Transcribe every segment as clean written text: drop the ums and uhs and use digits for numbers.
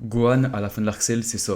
Gohan à la fin de l'arc Cell, c'est ça.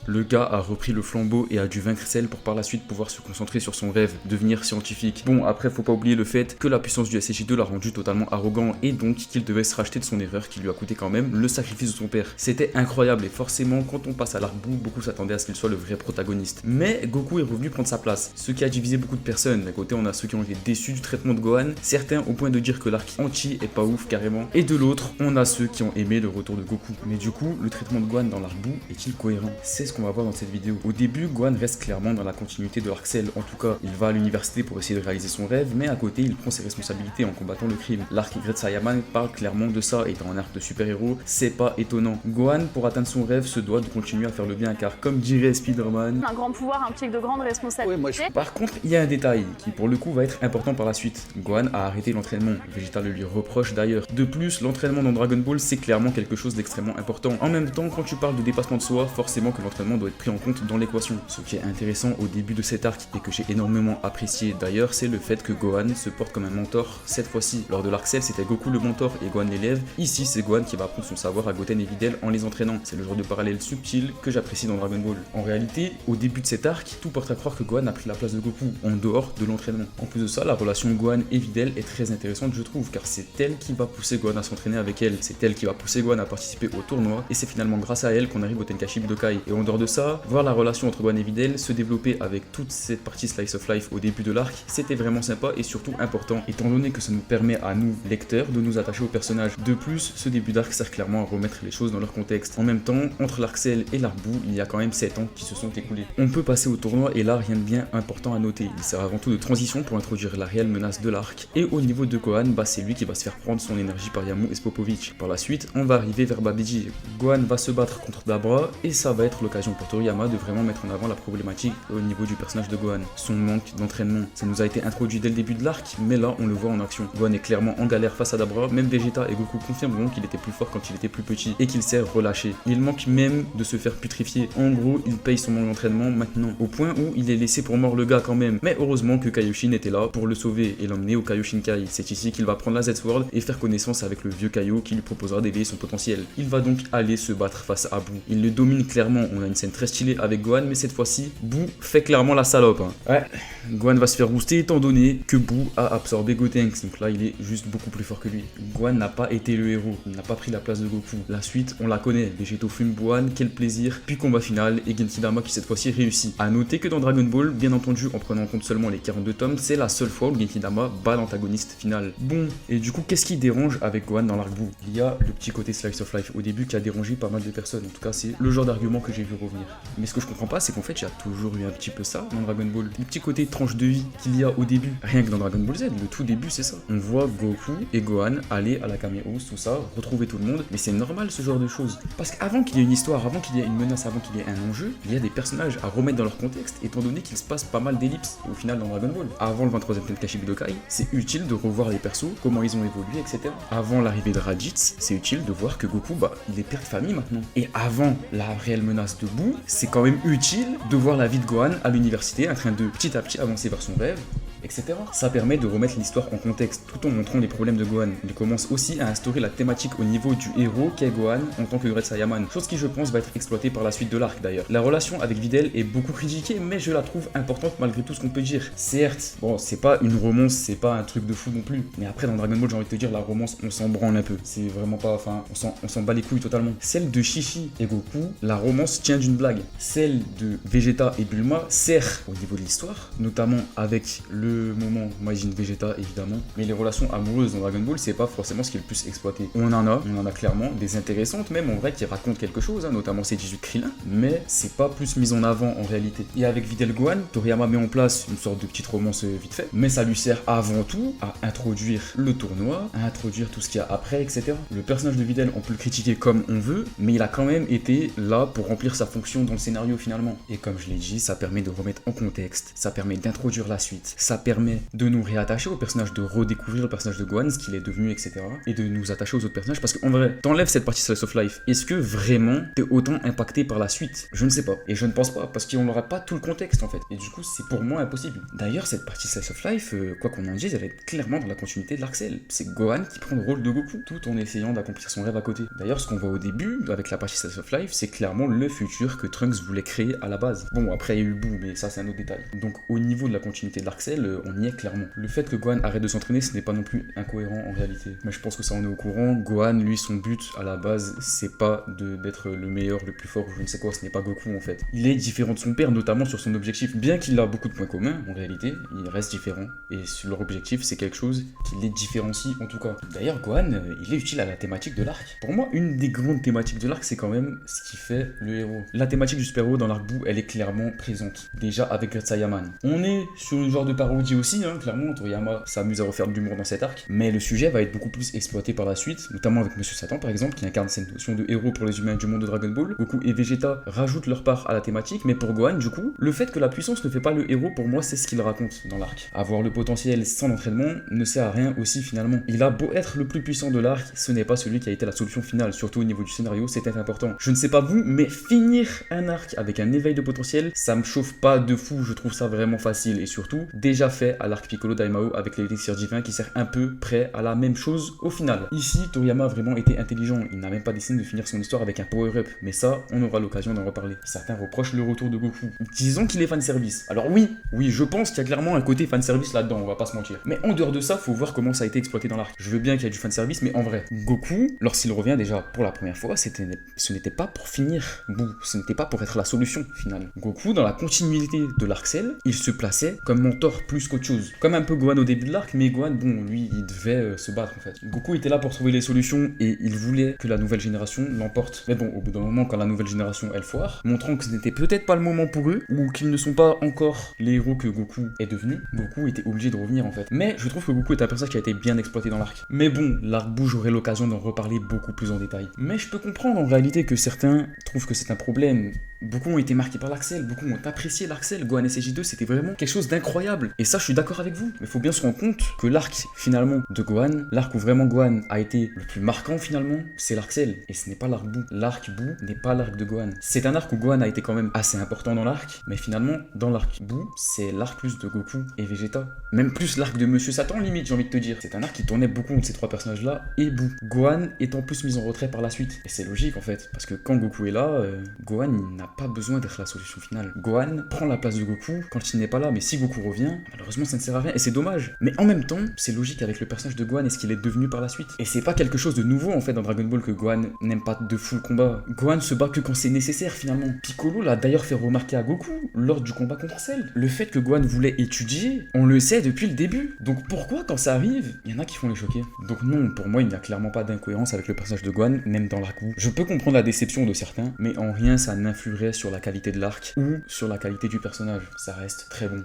Le gars a repris le flambeau et a dû vaincre Cell pour par la suite pouvoir se concentrer sur son rêve, devenir scientifique. Bon, après faut pas oublier le fait que la puissance du SSJ2 l'a rendu totalement arrogant et donc qu'il devait se racheter de son erreur qui lui a coûté quand même le sacrifice de son père. C'était incroyable et forcément quand on passe à l'arc Buu, beaucoup s'attendaient à ce qu'il soit le vrai protagoniste. Mais Goku est revenu prendre sa place, ce qui a divisé beaucoup de personnes. D'un côté on a ceux qui ont été déçus du traitement de Gohan, certains au point de dire que l'arc Anchi est pas ouf carrément, et de l'autre on a ceux qui ont aimé le retour de Goku. Mais du coup, le traitement de Gohan dans l'arc Buu est-il cohérent? C'est ce qu'on va voir dans cette vidéo. Au début, Gohan reste clairement dans la continuité de l'arc Cell. En tout cas, il va à l'université pour essayer de réaliser son rêve, mais à côté, il prend ses responsabilités en combattant le crime. L'arc Y Saiyaman parle clairement de ça, étant un arc de super-héros, c'est pas étonnant. Gohan, pour atteindre son rêve, se doit de continuer à faire le bien, car comme dirait Spider-Man, un grand pouvoir implique de grandes responsabilités. Par contre, il y a un détail qui pour le coup va être important par la suite. Gohan a arrêté l'entraînement, Vegeta le lui reproche d'ailleurs. De plus, l'entraînement dans Dragon Ball c'est clairement quelque chose d'extrêmement important. En même temps, quand tu parles de dépassement de soi, forcément que l'entraînement doit être pris en compte dans l'équation. Ce qui est intéressant au début de cet arc et que j'ai énormément apprécié d'ailleurs, c'est le fait que Gohan se porte comme un mentor cette fois-ci. Lors de l'arc Cell, c'était Goku le mentor et Gohan l'élève. Ici, c'est Gohan qui va apprendre son savoir à Goten et Videl en les entraînant. C'est le genre de parallèle subtil que j'apprécie dans Dragon Ball. En réalité, au début de cet arc, tout porte à croire que Gohan a pris la place de Goku en dehors de l'entraînement. En plus de ça, la relation Gohan et Videl est très intéressante je trouve, car c'est elle qui va pousser Gohan à s'entraîner avec elle. C'est elle qui va pousser Gohan à participer au tournoi et c'est finalement grâce à elle qu'on arrive au Tenkaichi Budokai. Et en dehors de ça, voir la relation entre Gohan et Videl se développer avec toute cette partie slice of life au début de l'arc, c'était vraiment sympa et surtout important, étant donné que ça nous permet à nous, lecteurs, de nous attacher au personnage. De plus, ce début d'arc sert clairement à remettre les choses dans leur contexte. En même temps, entre l'arc Cell et l'arc Buu, il y a quand même 7 ans qui se sont écoulés. On peut passer au tournoi et là, rien de bien important à noter. Il sert avant tout de transition pour introduire la réelle menace de l'arc. Et au niveau de Gohan, c'est lui qui va se faire prendre son énergie par Yamu et Spopovich. Par la suite, on va arriver vers Babiji. Gohan va se battre contre Dabra et ça va être l'occasion pour Toriyama de vraiment mettre en avant la problématique au niveau du personnage de Gohan. Son manque d'entraînement. Ça nous a été introduit dès le début de l'arc, mais là on le voit en action. Gohan est clairement en galère face à Dabra, même Vegeta et Goku confirmeront qu'il était plus fort quand il était plus petit et qu'il s'est relâché. Il manque même de se faire putrifier. En gros, il paye son manque d'entraînement maintenant, au point où il est laissé pour mort le gars quand même. Mais heureusement que Kaioshin était là pour le sauver et l'emmener au Kaioshinkai. C'est ici qu'il va prendre la Z-Sword et faire connaissance avec le vieux Kaio qui lui proposera d'éveiller son potentiel. Il va donc aller se battre face à Buu. Il le domine clairement, on a une scène très stylée avec Gohan, mais cette fois-ci, Buu fait clairement la salope. Ouais, Gohan va se faire booster étant donné que Buu a absorbé Gotenks, donc là il est juste beaucoup plus fort que lui. Gohan n'a pas été le héros, il n'a pas pris la place de Goku. La suite, on la connaît, Végéto fume Gohan, quel plaisir, puis combat final et Genki-Dama qui cette fois-ci réussit. A noter que dans Dragon Ball, bien entendu en prenant en compte seulement les 42 tomes, c'est la seule fois où Genki-Dama bat l'antagoniste final. Bon, et du coup qu'est-ce qui dérange avec Gohan dans l'arc Buu? Il y a le petit côté slice of life au début qui a dérangé pas mal de personnes, en tout cas c'est le genre d'argument que j'ai vu revenir. Mais ce que je comprends pas, c'est qu'en fait il y a toujours eu un petit peu ça dans Dragon Ball. Le petit côté tranche de vie qu'il y a au début, rien que dans Dragon Ball Z, le tout début c'est ça. On voit Goku et Gohan aller à la Kamehouse, tout ça, retrouver tout le monde, mais c'est normal ce genre de choses. Parce qu'avant qu'il y ait une histoire, avant qu'il y ait une menace, avant qu'il y ait un enjeu, il y a des personnages à remettre dans leur contexte, étant donné qu'il se passe pas mal d'ellipses au final dans Dragon Ball. Avant le 23e Tenkaichi Budokai, c'est utile de revoir les persos, comment ils ont évolué, etc. Avant l'arrivée de Raditz, c'est utile de voir que Goku, il est père de famille maintenant. Et avant la réelle menace de Buu, c'est quand même utile de voir la vie de Gohan à l'université en train de petit à petit avancer vers son rêve, etc. Ça permet de remettre l'histoire en contexte tout en montrant les problèmes de Gohan. Il commence aussi à instaurer la thématique au niveau du héros qu'est Gohan en tant que Red Saiyaman, chose qui je pense va être exploitée par la suite de l'arc d'ailleurs. La relation avec Videl est beaucoup critiquée, mais je la trouve importante malgré tout ce qu'on peut dire. Certes, bon, c'est pas une romance, c'est pas un truc de fou non plus, mais après dans Dragon Ball j'ai envie de te dire, la romance on s'en branle un peu. C'est vraiment pas, enfin, on s'en bat les couilles totalement. Celle de Chichi et Goku, la romance tient d'une blague. Celle de Vegeta et Bulma sert au niveau de l'histoire, notamment avec le moment Majin Vegeta évidemment, mais les relations amoureuses dans Dragon Ball c'est pas forcément ce qui est le plus exploité. On en a clairement des intéressantes même en vrai qui racontent quelque chose, notamment ces 18 Krillin, mais c'est pas plus mis en avant en réalité. Et avec Videl Gohan, Toriyama met en place une sorte de petite romance vite fait, mais ça lui sert avant tout à introduire le tournoi, à introduire tout ce qu'il y a après, etc. Le personnage de Videl on peut le critiquer comme on veut, mais il a quand même été là pour remplir sa fonction dans le scénario finalement. Et comme je l'ai dit, ça permet de remettre en contexte, ça permet d'introduire la suite, ça permet de nous réattacher au personnage, de redécouvrir le personnage de Gohan, ce qu'il est devenu, etc. Et de nous attacher aux autres personnages, parce qu'en vrai, t'enlèves cette partie Slice of Life, est-ce que vraiment t'es autant impacté par la suite? Je ne sais pas, et je ne pense pas, parce qu'on n'aura pas tout le contexte en fait, et du coup c'est pour moi impossible. D'ailleurs, cette partie Slice of Life, quoi qu'on en dise, elle est clairement dans la continuité de l'Arc Cell. C'est Gohan qui prend le rôle de Goku, tout en essayant d'accomplir son rêve à côté. D'ailleurs, ce qu'on voit au début, avec la partie Slice of Life, c'est clairement le futur que Trunks voulait créer à la base. Bon, après il y a eu Boo, mais ça c'est un autre détail. Donc au niveau de la continuité de l'Arc Cell, on y est clairement. Le fait que Gohan arrête de s'entraîner, ce n'est pas non plus incohérent en réalité. Mais je pense que ça on est au courant. Gohan, lui, son but à la base, c'est pas d'être le meilleur, le plus fort, ou je ne sais quoi, ce n'est pas Goku en fait. Il est différent de son père, notamment sur son objectif. Bien qu'il a beaucoup de points communs, en réalité, il reste différent. Et leur objectif, c'est quelque chose qui les différencie en tout cas. D'ailleurs, Gohan, il est utile à la thématique de l'arc. Pour moi, une des grandes thématiques de l'arc, c'est quand même ce qui fait le héros. La thématique du super-héros dans l'arc Boo, elle est clairement présente. Déjà avec Great Saiyaman. On est sur une genre de parodie aussi, hein, clairement. Toriyama s'amuse à refaire de l'humour dans cet arc. Mais le sujet va être beaucoup plus exploité par la suite, notamment avec Monsieur Satan par exemple, qui incarne cette notion de héros pour les humains du monde de Dragon Ball. Goku et Vegeta rajoutent leur part à la thématique, mais pour Gohan, du coup, le fait que la puissance ne fait pas le héros, pour moi, c'est ce qu'il raconte dans l'arc. Avoir le potentiel sans l'entraînement ne sert à rien aussi finalement. Il a beau être le plus puissant de l'arc, ce n'est pas celui qui a été la solution finale, surtout au niveau du scénario, c'était important. Je ne sais pas vous, mais finir un arc avec un éveil de potentiel, ça me chauffe pas de fou, je trouve ça vraiment facile, et surtout, déjà fait à l'arc Piccolo Daimao avec l'élixir divin qui sert un peu près à la même chose au final. Ici, Toriyama a vraiment été intelligent, il n'a même pas décidé de finir son histoire avec un power-up, mais ça, on aura l'occasion d'en reparler. Certains reprochent le retour de Goku. Disons qu'il est fanservice. Alors oui, je pense qu'il y a clairement un côté fanservice là-dedans, on va pas se mentir. Mais en dehors de ça, faut voir comment ça a été exploité dans l'arc. Je veux bien qu'il y ait du fanservice, mais en vrai, Goku, lorsqu'il revient déjà pour la première fois, ce n'était pas pour finir Boo, ce n'était pas pour être la solution finale. Goku, dans la continuité de l'arc Cell, il se plaçait comme mentor plus qu'autre chose. Comme un peu Gohan au début de l'arc, mais Gohan, bon, lui, il devait se battre en fait. Goku était là pour trouver les solutions et il voulait que la nouvelle génération l'emporte. Mais bon, au bout d'un moment, quand la nouvelle génération elle foire, montrant que ce n'était peut-être pas le moment pour eux, ou qu'ils ne sont pas encore les héros que Goku est devenu, Goku était obligé de revenir en fait. Mais je trouve que Goku est un personnage qui a été bien exploité dans l'arc. Mais bon, l'arc Boo, j'aurai l'occasion d'en reparler beaucoup plus en détail. Mais je peux comprendre en réalité que certains trouvent que c'est un problème. Beaucoup ont été marqués par l'Arc Cell, beaucoup ont apprécié l'Arc Cell. Gohan SJ2, c'était vraiment quelque chose d'incroyable. Et ça, je suis d'accord avec vous. Mais il faut bien se rendre compte que l'arc, finalement, de Gohan, l'arc où vraiment Gohan a été le plus marquant, finalement, c'est l'Arc Cell. Et ce n'est pas l'arc Boo. L'arc Boo n'est pas l'arc de Gohan. C'est un arc où Gohan a été quand même assez important dans l'arc, mais finalement, dans l'arc Boo, c'est l'arc plus de Goku et Vegeta. Même plus l'arc de Monsieur Satan, limite, j'ai envie de te dire. C'est un arc qui tournait beaucoup entre ces trois personnages-là et Boo. Gohan étant plus mis en retrait par la suite. Et c'est logique, en fait, parce que quand Goku est là, Gohan, il n'a pas besoin d'être la solution finale. Gohan prend la place de Goku quand il n'est pas là, mais si Goku revient, malheureusement ça ne sert à rien et c'est dommage. Mais en même temps, c'est logique avec le personnage de Gohan et ce qu'il est devenu par la suite. Et c'est pas quelque chose de nouveau en fait dans Dragon Ball que Gohan n'aime pas de fou le combat. Gohan se bat que quand c'est nécessaire finalement. Piccolo l'a d'ailleurs fait remarquer à Goku lors du combat contre Cell. Le fait que Gohan voulait étudier, on le sait depuis le début. Donc pourquoi quand ça arrive, il y en a qui font les choquer? Donc non, pour moi il n'y a clairement pas d'incohérence avec le personnage de Gohan, même dans l'arc Boo. Je peux comprendre la déception de certains, mais en rien ça n'influerait sur la qualité de l'arc ou sur la qualité du personnage. Ça reste très bon.